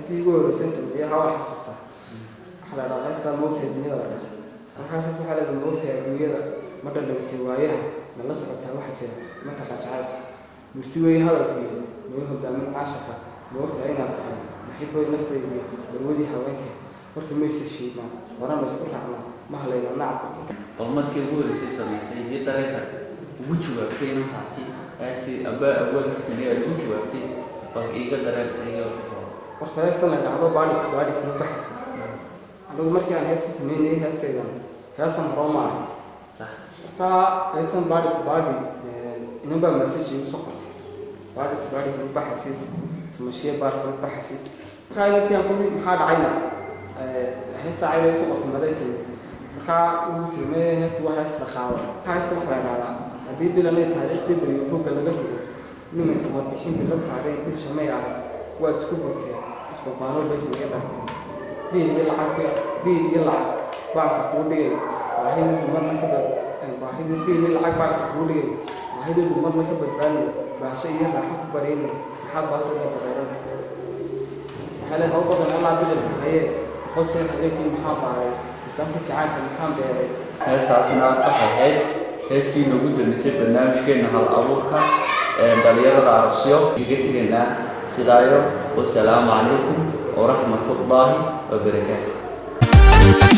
تيجوا أساسا هي هوا حسستها حلا لا هستا موت الدنيا ولا وحاسس حلا الموت الدنيا مرة اللي بسوايها من لصقتها واحد ما تخش عارف مستوي هذا الكي نوهم دام عاشقة موت عينها تحي محبه نفتي برودي هواك قلت ميس الشيء ما وأنا مسؤول عنه ما هلينا نعم markii ugu horeysay samaysay iyo dareenka ugu jawaabtay inuu taasi aasti awal sameeyay ugu jawaabtay bal iga dareenkayo horta heestan la dhahdo baadhi baadhi kuma baxsi anigu markii aan heestan sameynay heestaydan heesan Roma sax ka heesan baadhi inaba message igu soo qortay baadhi kuma baxsi tumashiye baadhi kuma baxsi ka intii aan kulli maxaa dhacayna heesta ay soo qortay madaysay marka uu tilmaamay hees waa hees la qaado heesta waxa la dhahdaa hadii bilanay taariikhda bariyo buugga laga rido niman tamar bixin bil saaray bil shamay ah waa isku burtay isbabaaro beeyada biil lacag baanka ku dhigay baahida dumarna ka bad baahida biil lacag baanka ku dhigay baahida dumarna ka badbaado baashay iyo raaxo ku bareen maxaa baasada bareeran hala haw badan Allah bil sahaye qofsan halkii maxaa baaray وسامك تعال في محمد heestaasina waxay ahayd heestii nagu dambeysay barnaamijkeena hal abuurka dhalinyarada arabsiyo iga tegaynaa sidaayo wasalaamu calaykum waraxmatullaahi wabarakaatuh